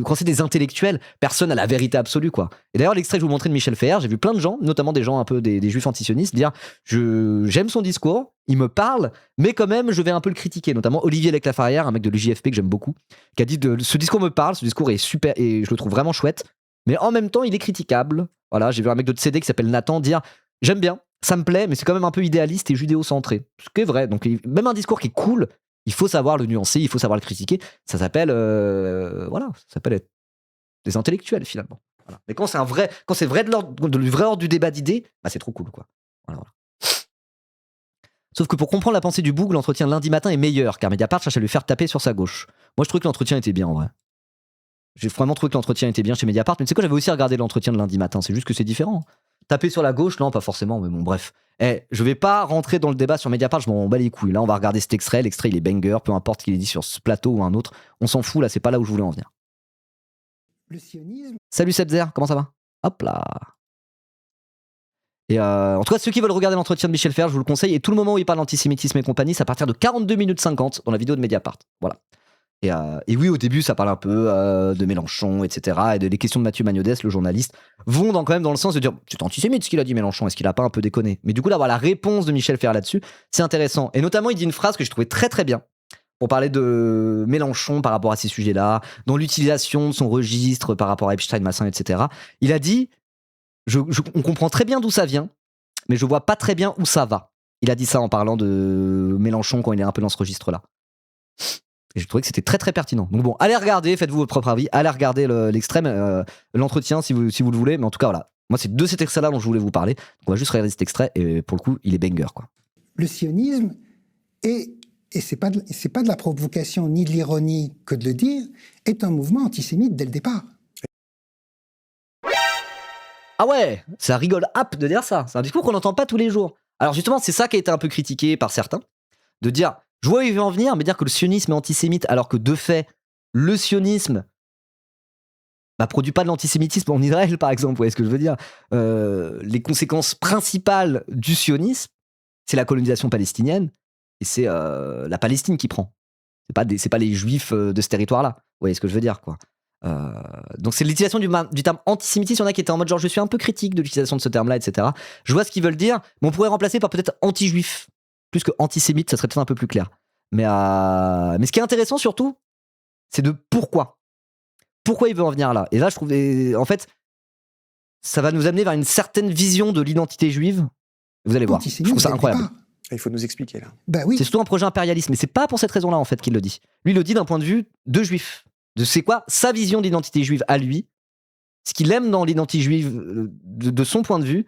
quand c'est des intellectuels, personne n'a la vérité absolue, quoi. Et d'ailleurs, l'extrait que je vous montrais de Michel Feher, j'ai vu plein de gens, notamment des gens un peu des juifs antisionistes, dire j'aime son discours, il me parle, mais quand même, je vais un peu le critiquer. Notamment Olivier Leclafarrière, un mec de l'UJFP que j'aime beaucoup, qui a dit ce discours me parle, ce discours est super et je le trouve vraiment chouette, mais en même temps, il est critiquable. Voilà, j'ai vu un mec de CD qui s'appelle Nathan dire j'aime bien, ça me plaît, mais c'est quand même un peu idéaliste et judéo-centré. Ce qui est vrai. Donc, même un discours qui est cool, il faut savoir le nuancer, il faut savoir le critiquer. Ça s'appelle, ça s'appelle être des intellectuels finalement. Voilà. Mais quand c'est vrai du vrai ordre du débat d'idées, bah c'est trop cool quoi. Voilà. Sauf que pour comprendre la pensée du boug, l'entretien de lundi matin est meilleur, car Mediapart cherche à lui faire taper sur sa gauche. Moi je trouve que l'entretien était bien en vrai. J'ai vraiment trouvé que l'entretien était bien chez Mediapart, mais tu sais quoi, j'avais aussi regardé l'entretien de lundi matin, c'est juste que c'est différent. Taper sur la gauche, non, pas forcément, mais bon, bref. Je vais pas rentrer dans le débat sur Mediapart, je m'en bats les couilles. Là, on va regarder cet extrait, l'extrait il est banger, peu importe qu'il est dit sur ce plateau ou un autre, on s'en fout, là, c'est pas là où je voulais en venir. Le sionisme. Salut Sebzer, comment ça va? Hop là. Et en tout cas, ceux qui veulent regarder l'entretien de Michel Fer, je vous le conseille, et tout le moment où il parle d'antisémitisme et compagnie, c'est à partir de 42 minutes 50 dans la vidéo de Mediapart. Voilà. Et oui, au début, ça parle un peu de Mélenchon, etc. Et les questions de Mathieu Magnodès, le journaliste, vont quand même dans le sens de dire c'est antisémite ce qu'il a dit Mélenchon, est-ce qu'il a pas un peu déconné? Mais du coup, d'avoir la réponse de Michel Fer là-dessus, c'est intéressant. Et notamment, il dit une phrase que j'ai trouvée très très bien pour parler de Mélenchon par rapport à ces sujets-là, dans l'utilisation de son registre par rapport à Epstein, Massin, etc. Il a dit on comprend très bien d'où ça vient, mais je vois pas très bien où ça va. Il a dit ça en parlant de Mélenchon quand il est un peu dans ce registre-là. Et j'ai trouvé que c'était très très pertinent. Donc bon, allez regarder, faites-vous votre propre avis, allez regarder l'extrême, l'entretien si vous le voulez. Mais en tout cas, voilà. Moi, c'est de cet extrait-là dont je voulais vous parler. Donc on va juste regarder cet extrait et pour le coup, il est banger, quoi. Le sionisme, et c'est pas de la provocation ni de l'ironie que de le dire, est un mouvement antisémite dès le départ. Ah ouais, ça rigole hop de dire ça. C'est un discours qu'on n'entend pas tous les jours. Alors justement, c'est ça qui a été un peu critiqué par certains, de dire, je vois où il veut en venir, mais dire que le sionisme est antisémite, alors que de fait, le sionisme produit pas de l'antisémitisme en Israël, par exemple. Vous voyez ce que je veux dire? Les conséquences principales du sionisme, c'est la colonisation palestinienne, et c'est la Palestine qui prend. C'est pas les juifs de ce territoire-là. Vous voyez ce que je veux dire, quoi. Donc c'est l'utilisation du terme antisémitisme. Il y en a qui étaient en mode genre je suis un peu critique de l'utilisation de ce terme-là, etc. Je vois ce qu'ils veulent dire, mais on pourrait remplacer par peut-être anti-juif. Plus que antisémite, ça serait peut-être un peu plus clair. Mais ce qui est intéressant surtout, c'est de pourquoi. Pourquoi il veut en venir là. Et là, je trouve, en fait, ça va nous amener vers une certaine vision de l'identité juive. Vous allez voir. Je trouve ça incroyable. Il faut nous expliquer là. Ben oui. C'est surtout un projet impérialiste, mais c'est pas pour cette raison-là en fait qu'il le dit. Lui, il le dit d'un point de vue de juif. De c'est quoi sa vision d'identité juive à lui, ce qu'il aime dans l'identité juive de son point de vue,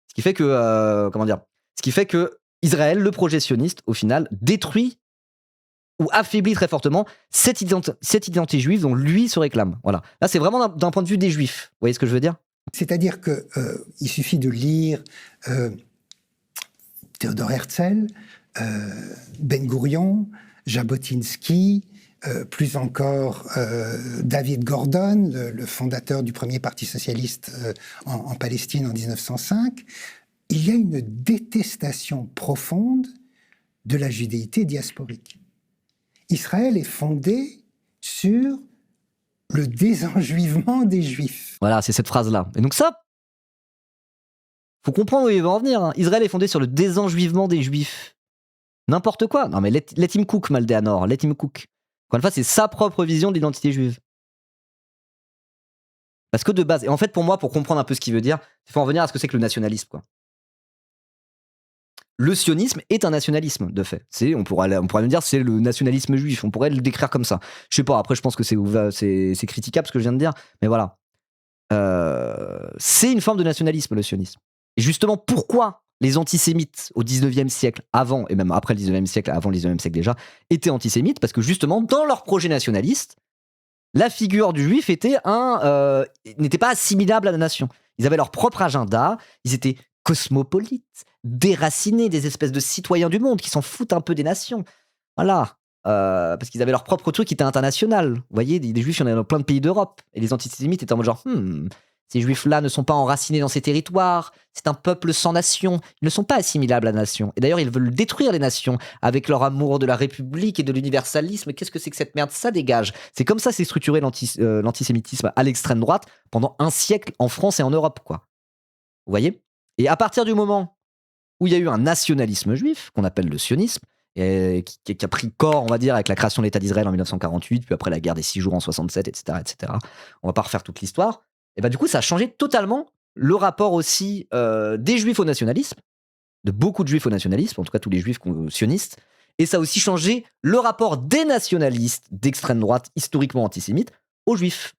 ce qui fait que ce qui fait que Israël, le projet sioniste, au final, détruit ou affaiblit très fortement cette identité juive dont lui se réclame. Voilà. Là, c'est vraiment d'un point de vue des juifs. Vous voyez ce que je veux dire? C'est-à-dire que il suffit de lire Théodore Herzl, Ben Gourion, Jabotinsky, plus encore David Gordon, le fondateur du premier parti socialiste en Palestine en 1905. Il y a une détestation profonde de la judéité diasporique. Israël est fondé sur le désenjuivement des Juifs. Voilà, c'est cette phrase-là. Et donc ça, faut comprendre où il va en venir. Hein. Israël est fondé sur le désenjuivement des Juifs. N'importe quoi. Non mais let him cook, Maldéanor, let him cook. Encore une fois, c'est sa propre vision de l'identité juive. Parce que de base, et en fait pour moi, pour comprendre un peu ce qu'il veut dire, il faut en venir à ce que c'est que le nationalisme, quoi. Le sionisme est un nationalisme, de fait. On pourrait même dire c'est le nationalisme juif, on pourrait le décrire comme ça. Je sais pas, après je pense que c'est critiquable ce que je viens de dire, mais voilà. C'est une forme de nationalisme, le sionisme. Et justement, pourquoi les antisémites au 19e siècle, avant, et même après le 19e siècle, avant le 19e siècle déjà, étaient antisémites? Parce que justement, dans leur projet nationaliste, la figure du juif n'était pas assimilable à la nation. Ils avaient leur propre agenda, ils étaient cosmopolites, déracinés, des espèces de citoyens du monde qui s'en foutent un peu des nations. Voilà. Parce qu'ils avaient leur propre truc qui était international. Vous voyez, des juifs, il y en a dans plein de pays d'Europe. Et les antisémites étaient en mode genre, ces juifs-là ne sont pas enracinés dans ces territoires, c'est un peuple sans nation, ils ne sont pas assimilables à la nation. Et d'ailleurs, ils veulent détruire les nations avec leur amour de la République et de l'universalisme. Qu'est-ce que c'est que cette merde? Ça dégage. C'est comme ça s'est structuré l'antisémitisme à l'extrême droite pendant un siècle en France et en Europe, quoi. Vous voyez? Et à partir du moment où il y a eu un nationalisme juif, qu'on appelle le sionisme, et qui a pris corps, on va dire, avec la création de l'État d'Israël en 1948, puis après la guerre des 6 jours en 67, etc., etc. On va pas refaire toute l'histoire. Et bah du coup, ça a changé totalement le rapport aussi des juifs au nationalisme, de beaucoup de juifs au nationalisme, en tout cas tous les juifs sionistes, et ça a aussi changé le rapport des nationalistes d'extrême droite, historiquement antisémites, aux juifs.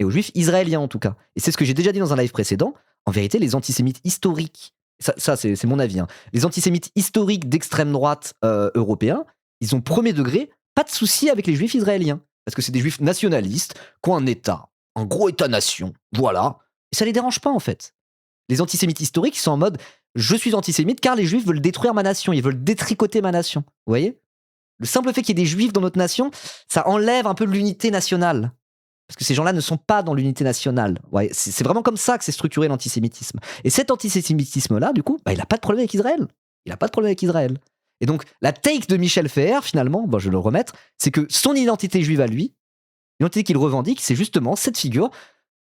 et aux juifs israéliens en tout cas. Et c'est ce que j'ai déjà dit dans un live précédent. En vérité, les antisémites historiques, ça c'est mon avis, hein, les antisémites historiques d'extrême droite européens, ils ont premier degré pas de souci avec les juifs israéliens. Parce que c'est des juifs nationalistes qui ont un État, un gros État-nation, voilà. Et ça les dérange pas en fait. Les antisémites historiques, ils sont en mode je suis antisémite car les juifs veulent détruire ma nation, ils veulent détricoter ma nation. Vous voyez ? Le simple fait qu'il y ait des juifs dans notre nation, ça enlève un peu l'unité nationale. Parce que ces gens-là ne sont pas dans l'unité nationale. Ouais, c'est vraiment comme ça que c'est structuré l'antisémitisme. Et cet antisémitisme-là, du coup, il n'a pas de problème avec Israël. Il n'a pas de problème avec Israël. Et donc, la take de Michel Feher, finalement, je vais le remettre, c'est que son identité juive à lui, l'identité qu'il revendique, c'est justement cette figure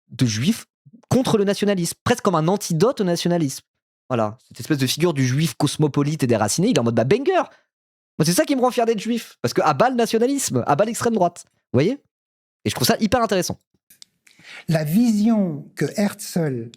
de juif contre le nationalisme, presque comme un antidote au nationalisme. Voilà, cette espèce de figure du juif cosmopolite et déraciné, il est en mode banger. Moi, c'est ça qui me rend fier d'être juif, parce que à bas le nationalisme, à bas l'extrême droite. Vous voyez ? Et je trouve ça hyper intéressant. La vision que Herzl,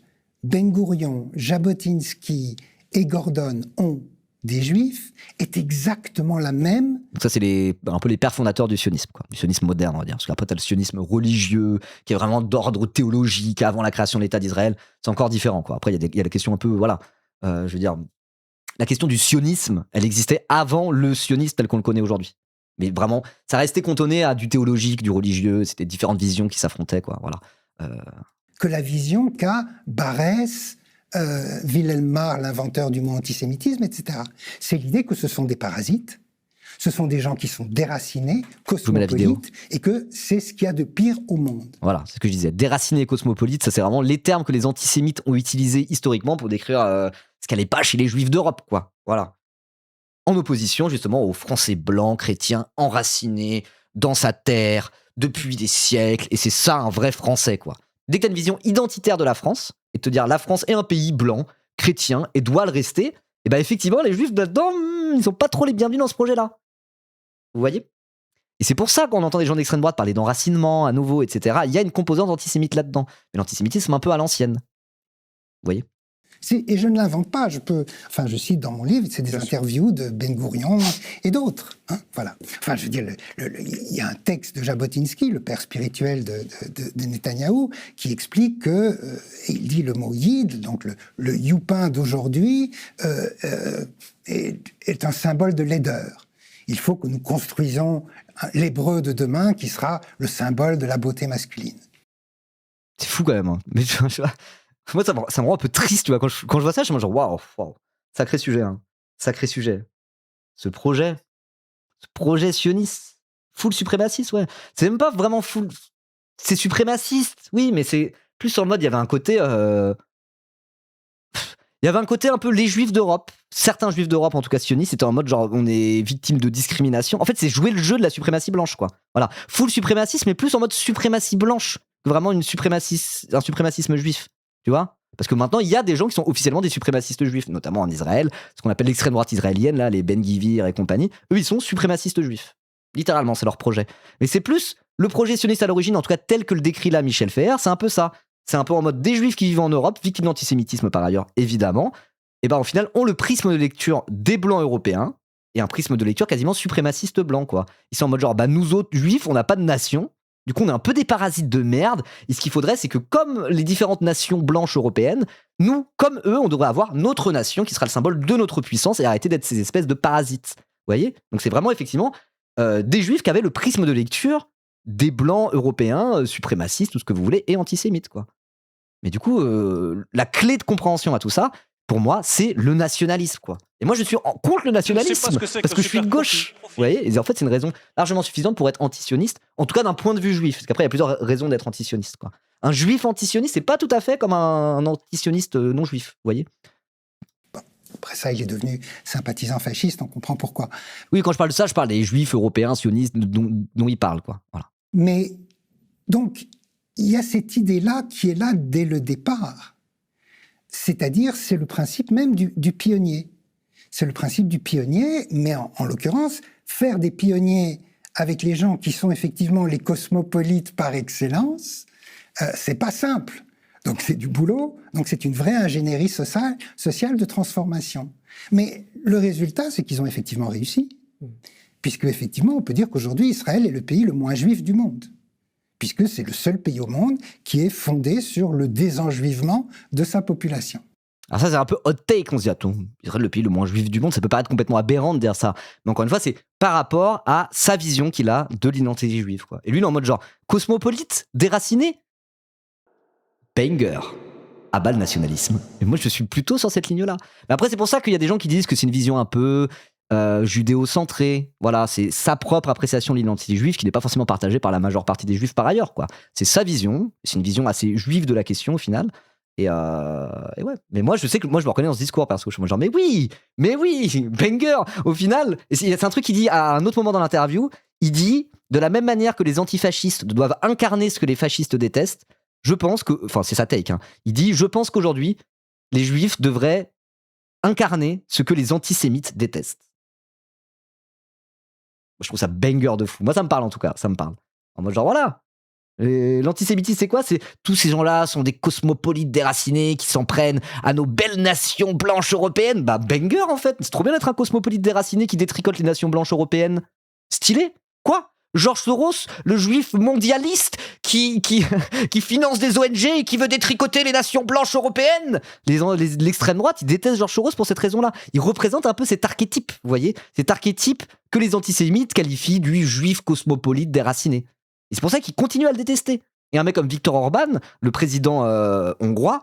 Ben-Gurion, Jabotinsky et Gordon ont des juifs est exactement la même. Donc ça, c'est un peu les pères fondateurs du sionisme, quoi. Du sionisme moderne, on va dire. Parce qu'après, tu as le sionisme religieux, qui est vraiment d'ordre théologique avant la création de l'État d'Israël. C'est encore différent, quoi. Après, il y a la question un peu, voilà, je veux dire, la question du sionisme, elle existait avant le sionisme tel qu'on le connaît aujourd'hui. Mais vraiment, ça restait cantonné à du théologique, du religieux, c'était différentes visions qui s'affrontaient, quoi. Voilà. Que la vision qu'a Barès, Wilhelm Marr, l'inventeur du mot antisémitisme, etc. C'est l'idée que ce sont des parasites, ce sont des gens qui sont déracinés, cosmopolites, et que c'est ce qu'il y a de pire au monde. Voilà, c'est ce que je disais. Déraciné et cosmopolite, ça c'est vraiment les termes que les antisémites ont utilisés historiquement pour décrire ce qu'elle n'est pas chez les juifs d'Europe, quoi. Voilà. En opposition justement aux Français blancs, chrétiens, enracinés dans sa terre depuis des siècles, et c'est ça un vrai Français, quoi. Dès que tu as une vision identitaire de la France, et te dire la France est un pays blanc, chrétien, et doit le rester, et bien effectivement, les juifs là-dedans, ils sont pas trop les bienvenus dans ce projet-là. Vous voyez ? Et c'est pour ça qu'on entend des gens d'extrême droite parler d'enracinement à nouveau, etc. Il y a une composante antisémite là-dedans. Mais l'antisémitisme un peu à l'ancienne. Vous voyez ? Et je ne l'invente pas, je cite dans mon livre, c'est des interviews de Ben-Gurion et d'autres. Hein, voilà. Enfin, je veux dire, il y a un texte de Jabotinsky, le père spirituel de Netanyahou, qui explique que, il dit le mot yid, donc le youpin d'aujourd'hui, est un symbole de laideur. Il faut que nous construisons l'hébreu de demain qui sera le symbole de la beauté masculine. C'est fou quand même. Hein. Mais moi, ça me rend un peu triste, tu vois. Quand je vois ça, je me dis waouh, sacré sujet, hein. Sacré sujet. Ce projet sioniste, full suprémaciste, ouais. C'est même pas vraiment full. C'est suprémaciste, oui, mais c'est plus en mode, il y avait un côté. Il y avait un côté un peu les juifs d'Europe. Certains juifs d'Europe, en tout cas sionistes, étaient en mode genre on est victime de discrimination. En fait, c'est jouer le jeu de la suprématie blanche, quoi. Voilà. Full suprémacisme, mais plus en mode suprématie blanche que vraiment un suprémacisme juif. Tu vois ? Parce que maintenant, il y a des gens qui sont officiellement des suprémacistes juifs, notamment en Israël, ce qu'on appelle l'extrême droite israélienne, là, les Ben Gvir et compagnie. Eux, ils sont suprémacistes juifs. Littéralement, c'est leur projet. Mais c'est plus le projet sioniste à l'origine, en tout cas tel que le décrit là Michel Feher, c'est un peu ça. C'est un peu en mode des juifs qui vivent en Europe, victimes d'antisémitisme par ailleurs, évidemment. Et ben au final, ont le prisme de lecture des blancs européens et un prisme de lecture quasiment suprémaciste blanc, quoi. Ils sont en mode genre, nous autres juifs, on n'a pas de nation. Du coup, on est un peu des parasites de merde. Et ce qu'il faudrait, c'est que comme les différentes nations blanches européennes, nous, comme eux, on devrait avoir notre nation qui sera le symbole de notre puissance et arrêter d'être ces espèces de parasites. Vous voyez ? Donc c'est vraiment effectivement des juifs qui avaient le prisme de lecture des blancs européens, suprémacistes, tout ce que vous voulez, et antisémites, quoi. Mais du coup, la clé de compréhension à tout ça, pour moi, c'est le nationalisme, quoi. Et moi, je suis contre le nationalisme parce que je suis de gauche. Vous voyez ? Et en fait, c'est une raison largement suffisante pour être antisioniste, en tout cas d'un point de vue juif. Parce qu'après, il y a plusieurs raisons d'être antisioniste, quoi. Un juif antisioniste, c'est pas tout à fait comme un antisioniste non juif, vous voyez ? Bon, après ça, il est devenu sympathisant fasciste, on comprend pourquoi. Oui, quand je parle de ça, je parle des juifs européens sionistes dont il parle, quoi. Voilà. Mais donc, il y a cette idée-là qui est là dès le départ. C'est-à-dire, c'est le principe même du pionnier. C'est le principe du pionnier, mais en l'occurrence, faire des pionniers avec les gens qui sont effectivement les cosmopolites par excellence, c'est pas simple. Donc c'est du boulot, donc c'est une vraie ingénierie sociale de transformation. Mais le résultat, c'est qu'ils ont effectivement réussi. Puisque effectivement, on peut dire qu'aujourd'hui, Israël est le pays le moins juif du monde. puisque c'est le seul pays au monde qui est fondé sur le désenjuivement de sa population. Alors ça, c'est un peu hot take, on se dit, attends, Israël, le pays le moins juif du monde, ça peut paraître complètement aberrant de dire ça. Mais encore une fois, c'est par rapport à sa vision qu'il a de l'identité juive, quoi. Et lui, il est en mode genre, cosmopolite, déraciné, banger, à bas le nationalisme. Et moi, je suis plutôt sur cette ligne-là. Mais après, c'est pour ça qu'il y a des gens qui disent que c'est une vision un peu judéo-centrée. Voilà, c'est sa propre appréciation de l'identité juive qui n'est pas forcément partagée par la majeure partie des juifs par ailleurs, quoi. C'est sa vision, c'est une vision assez juive de la question au final. Et ouais. Mais moi, je sais que moi, je me reconnais dans ce discours parce que je suis genre, mais oui, banger. Au final, et c'est un truc qu'il dit à un autre moment dans l'interview. Il dit, de la même manière que les antifascistes doivent incarner ce que les fascistes détestent, je pense que, enfin, c'est sa take. Hein, il dit, je pense qu'aujourd'hui, les juifs devraient incarner ce que les antisémites détestent. Je trouve ça banger de fou. Moi, ça me parle en tout cas, ça me parle. En mode genre, voilà. Et l'antisémitisme, c'est quoi? C'est tous ces gens-là sont des cosmopolites déracinés qui s'en prennent à nos belles nations blanches européennes. Bah, banger en fait. C'est trop bien d'être un cosmopolite déraciné qui détricote les nations blanches européennes. Stylé. Quoi? George Soros, le juif mondialiste qui finance des ONG et qui veut détricoter les nations blanches européennes. L'extrême droite, ils détestent George Soros pour cette raison-là. Il représente un peu cet archétype, vous voyez? Cet archétype que les antisémites qualifient du juif cosmopolite déraciné. Et c'est pour ça qu'ils continuent à le détester. Et un mec comme Viktor Orban, le président hongrois,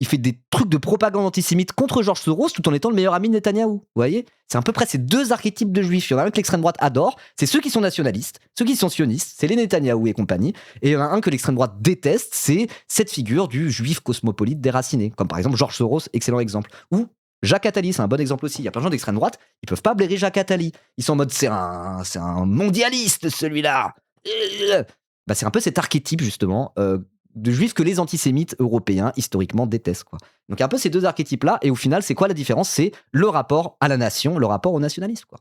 il fait des trucs de propagande antisémite contre George Soros tout en étant le meilleur ami de Netanyahou. Vous voyez? C'est à peu près ces deux archétypes de juifs. Il y en a un que l'extrême droite adore, c'est ceux qui sont nationalistes, ceux qui sont sionistes, c'est les Netanyahou et compagnie. Et il y en a un que l'extrême droite déteste, c'est cette figure du juif cosmopolite déraciné. Comme par exemple George Soros, excellent exemple. Ou Jacques Attali, c'est un bon exemple aussi. Il y a plein de gens d'extrême droite, ils peuvent pas blairer Jacques Attali. Ils sont en mode, c'est un mondialiste celui-là. Bah, c'est un peu cet archétype justement de juifs que les antisémites européens historiquement détestent, quoi. Donc un peu ces deux archétypes-là, et au final, c'est quoi la différence? C'est le rapport à la nation, le rapport au nationalisme, quoi.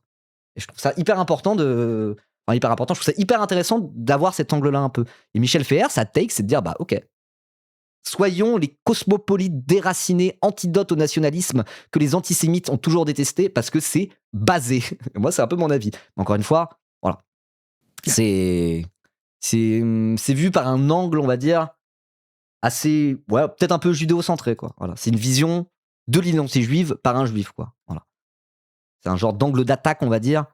Et je trouve ça hyper important je trouve ça hyper intéressant d'avoir cet angle-là un peu. Et Michel Feher, sa take, c'est de dire, bah ok, soyons les cosmopolites déracinés, antidote au nationalisme que les antisémites ont toujours détesté, parce que c'est basé. Moi, c'est un peu mon avis. Mais encore une fois, voilà. C'est vu par un angle, on va dire, assez, ouais, peut-être un peu judéo-centré, quoi. Voilà. C'est une vision de l'identité juive par un juif, quoi. Voilà. C'est un genre d'angle d'attaque, on va dire.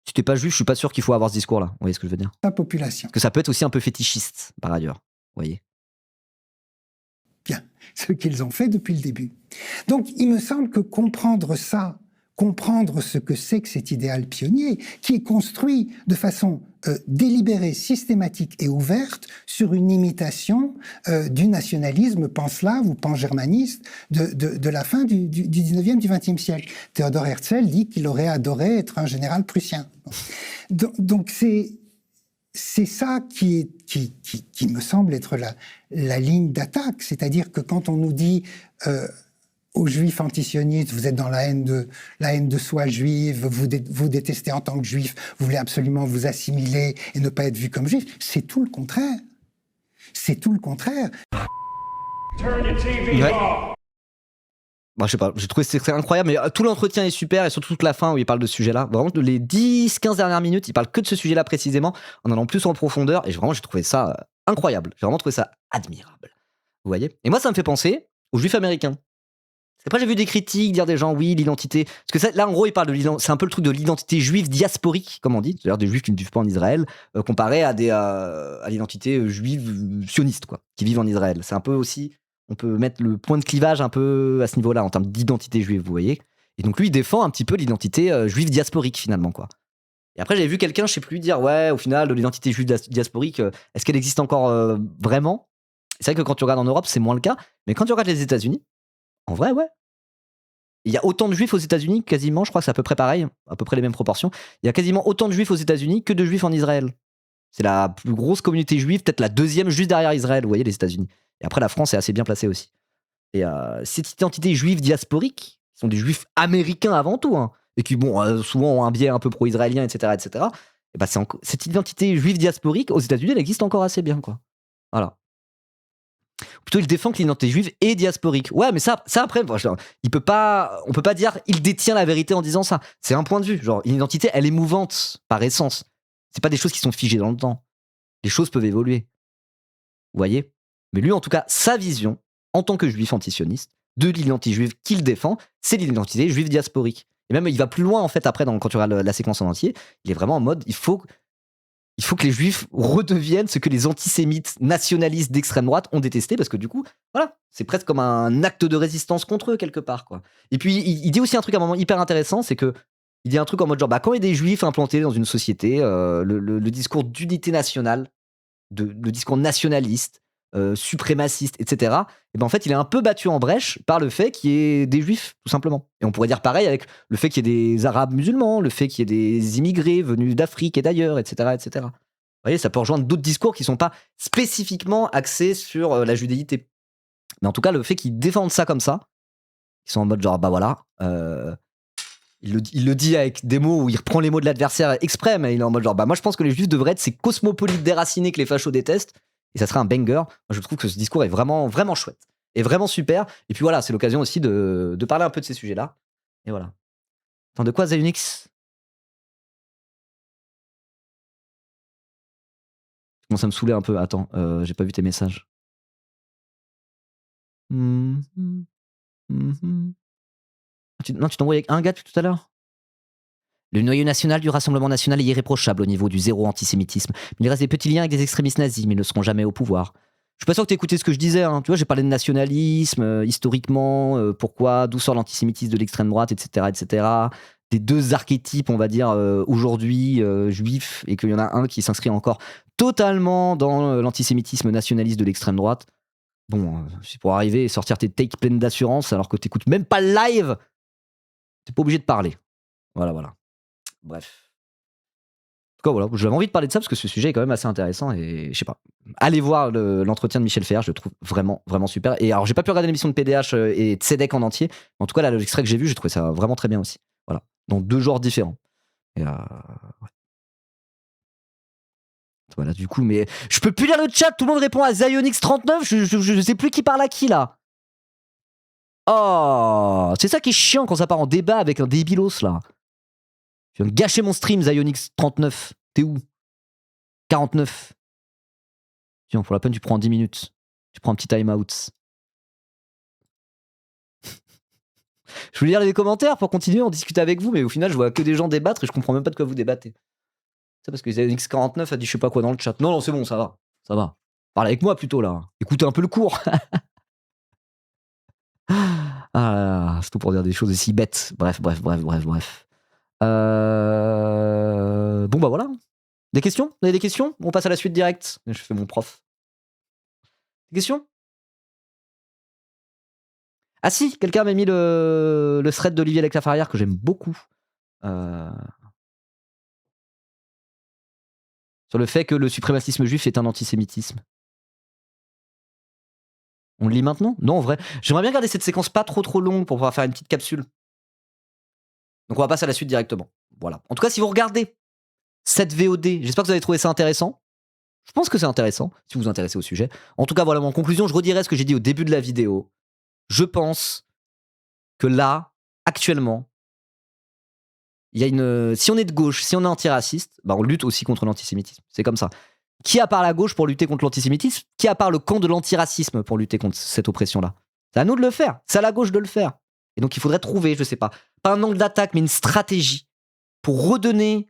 Si t'es pas juif, je suis pas sûr qu'il faut avoir ce discours-là. Vous voyez ce que je veux dire? La population. Parce que ça peut être aussi un peu fétichiste, par ailleurs. Vous voyez? Bien, ce qu'ils ont fait depuis le début. Donc, il me semble que comprendre ça, comprendre ce que c'est que cet idéal pionnier, qui est construit de façon délibérée, systématique et ouverte sur une imitation du nationalisme panslave ou pan-germaniste de la fin du 19e, du 20e siècle. Théodore Herzl dit qu'il aurait adoré être un général prussien. Donc c'est ça qui me semble être la ligne d'attaque. C'est-à-dire que quand on nous dit aux juifs antisionistes, vous êtes dans la haine de soi juive, vous détestez en tant que juif, vous voulez absolument vous assimiler et ne pas être vu comme juif, c'est tout le contraire. C'est tout le contraire. Ouais. Bon, je sais pas, j'ai trouvé c'est incroyable, mais tout l'entretien est super, et surtout toute la fin où il parle de ce sujet-là. Vraiment, les 10-15 dernières minutes, il parle que de ce sujet-là précisément, en allant plus en profondeur, et j'ai trouvé ça incroyable. J'ai vraiment trouvé ça admirable. Vous voyez? Et moi, ça me fait penser aux juifs américains. Après, j'ai vu des critiques dire des gens, oui, l'identité. Parce que ça, là, en gros, il parle de l'identité. C'est un peu le truc de l'identité juive diasporique, comme on dit. C'est-à-dire des juifs qui ne vivent pas en Israël, comparé à l'identité juive sioniste, quoi, qui vivent en Israël. C'est un peu aussi. On peut mettre le point de clivage un peu à ce niveau-là, en termes d'identité juive, vous voyez. Et donc, lui, il défend un petit peu l'identité juive diasporique, finalement, quoi. Et après, j'avais vu quelqu'un, je sais plus, dire, ouais, au final, de l'identité juive diasporique, est-ce qu'elle existe encore vraiment? C'est vrai que quand tu regardes en Europe, c'est moins le cas. Mais quand tu regardes les États-Unis, en vrai, ouais. Il y a autant de juifs aux États-Unis, quasiment, je crois que c'est à peu près pareil, à peu près les mêmes proportions. Il y a quasiment autant de juifs aux États-Unis que de juifs en Israël. C'est la plus grosse communauté juive, peut-être la deuxième juste derrière Israël, vous voyez, les États-Unis. Et après, la France est assez bien placée aussi. Et cette identité juive diasporique, qui sont des juifs américains avant tout, hein, et qui, bon, souvent ont un biais un peu pro-israélien, etc., etc. Et bah, cette identité juive diasporique, aux États-Unis, elle existe encore assez bien, quoi. Voilà. Plutôt, il défend que l'identité juive est diasporique. Ouais, mais ça après, genre, on peut pas dire il détient la vérité en disant ça. C'est un point de vue. Genre, une identité, elle est mouvante par essence. C'est pas des choses qui sont figées dans le temps. Les choses peuvent évoluer. Vous voyez? Mais lui, en tout cas, sa vision, en tant que juif antisioniste, de l'identité juive qu'il défend, c'est l'identité juive diasporique. Et même, il va plus loin, en fait, après, quand tu regardes la séquence en entier, il est vraiment en mode, il faut que les juifs redeviennent ce que les antisémites nationalistes d'extrême droite ont détesté, parce que du coup, voilà, c'est presque comme un acte de résistance contre eux, quelque part, quoi. Et puis, il dit aussi un truc à un moment hyper intéressant, c'est que il dit un truc en mode genre, quand il y a des juifs implantés dans une société, le discours d'unité nationale, le discours nationaliste, suprémaciste, etc., et ben en fait, il est un peu battu en brèche par le fait qu'il y ait des juifs, tout simplement. Et on pourrait dire pareil avec le fait qu'il y ait des arabes musulmans, le fait qu'il y ait des immigrés venus d'Afrique et d'ailleurs, etc., etc. Vous voyez, ça peut rejoindre d'autres discours qui sont pas spécifiquement axés sur la judéité. Mais en tout cas, le fait qu'ils défendent ça comme ça, ils sont en mode genre, bah voilà, il le dit avec des mots où il reprend les mots de l'adversaire exprès, mais il est en mode genre, bah moi je pense que les juifs devraient être ces cosmopolites déracinés que les fachos détestent, et ça serait un banger. Moi je trouve que ce discours est vraiment, vraiment chouette, et vraiment super. Et puis voilà, c'est l'occasion aussi de parler un peu de ces sujets-là. Et voilà. Enfin, de quoi, Zayunix? Tu commences à me saouler un peu. Attends, j'ai pas vu tes messages. Non, tu t'envoies avec un gars depuis tout à l'heure? Le noyau national du Rassemblement national est irréprochable au niveau du zéro antisémitisme. Mais il reste des petits liens avec des extrémistes nazis, mais ils ne seront jamais au pouvoir. Je suis pas sûr que tu écouté ce que je disais. Hein. Tu vois, j'ai parlé de nationalisme, historiquement, pourquoi, d'où sort l'antisémitisme de l'extrême droite, etc., etc. Des deux archétypes, on va dire, aujourd'hui, juifs, et qu'il y en a un qui s'inscrit encore totalement dans l'antisémitisme nationaliste de l'extrême droite. Bon, c'est pour arriver et sortir tes takes pleines d'assurance alors que t'écoutes même pas le live, t'es pas obligé de parler. Voilà. Bref. En tout cas, voilà, j'avais envie de parler de ça parce que ce sujet est quand même assez intéressant et je sais pas. Allez voir l'entretien de Michel Fer, je le trouve vraiment, vraiment super. Et alors, j'ai pas pu regarder l'émission de PDH et Tzedek en entier, mais en tout cas, là, l'extrait que j'ai vu, j'ai trouvé ça vraiment très bien aussi. Voilà. Dans deux genres différents. Et ouais. Voilà, du coup, mais je peux plus lire le chat, tout le monde répond à Zionix39, je sais plus qui parle à qui là. Oh, c'est ça qui est chiant quand ça part en débat avec un débilos là. Tu viens de gâcher mon stream, Zionix39. T'es où? 49. Tiens, pour la peine, tu prends 10 minutes. Tu prends un petit time out. Je voulais lire les commentaires pour continuer à en discuter avec vous, mais au final, je vois que des gens débattre et je comprends même pas de quoi vous débattez. C'est parce que Zionix49 a dit je sais pas quoi dans le chat. Non, c'est bon, ça va. Ça va. Parle avec moi plutôt là. Écoutez un peu le cours. Ah, c'est tout pour dire des choses aussi bêtes. Bref. Bon, bah voilà. Des questions? Vous avez des questions? On passe à la suite directe. Je fais mon prof. Des questions? Ah si, quelqu'un m'a mis le thread d'Olivier Leclafarrière que j'aime beaucoup. Sur le fait que le suprémacisme juif est un antisémitisme. On le lit maintenant? Non, en vrai. J'aimerais bien garder cette séquence pas trop longue pour pouvoir faire une petite capsule. Donc on va passer à la suite directement. Voilà. En tout cas, si vous regardez cette VOD, j'espère que vous avez trouvé ça intéressant. Je pense que c'est intéressant, si vous vous intéressez au sujet. En tout cas, voilà, en conclusion, je redirai ce que j'ai dit au début de la vidéo. Je pense que là, actuellement, il y a si on est de gauche, si on est antiraciste, bah on lutte aussi contre l'antisémitisme. C'est comme ça. Qui a part la gauche pour lutter contre l'antisémitisme? Qui a part le camp de l'antiracisme pour lutter contre cette oppression-là? C'est à nous de le faire. C'est à la gauche de le faire. Et donc, il faudrait trouver, je sais pas un angle d'attaque, mais une stratégie pour redonner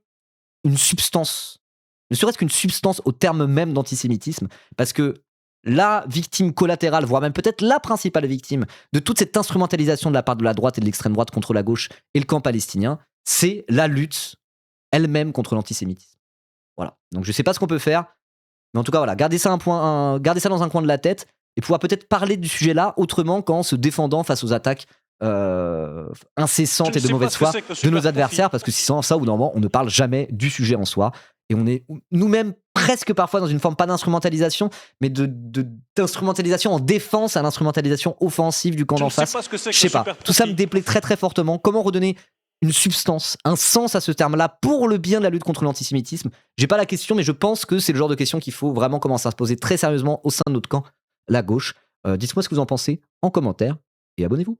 une substance, ne serait-ce qu'une substance au terme même d'antisémitisme, parce que la victime collatérale, voire même peut-être la principale victime de toute cette instrumentalisation de la part de la droite et de l'extrême droite contre la gauche et le camp palestinien, c'est la lutte elle-même contre l'antisémitisme. Voilà. Donc je sais pas ce qu'on peut faire, mais en tout cas voilà, gardez ça dans un coin de la tête et pouvoir peut-être parler du sujet là autrement qu'en se défendant face aux attaques incessantes et de mauvaise foi de nos adversaires, parce que sans ça, ou normalement, on ne parle jamais du sujet en soi. Et on est nous-mêmes presque parfois dans une forme, pas d'instrumentalisation, mais d'instrumentalisation en défense à l'instrumentalisation offensive du camp d'en face. Je sais pas. Tout ça me déplaît très fortement. Comment redonner une substance, un sens à ce terme-là pour le bien de la lutte contre l'antisémitisme? J'ai pas la question, mais je pense que c'est le genre de question qu'il faut vraiment commencer à se poser très sérieusement au sein de notre camp, la gauche. Dites-moi ce que vous en pensez en commentaire et abonnez-vous.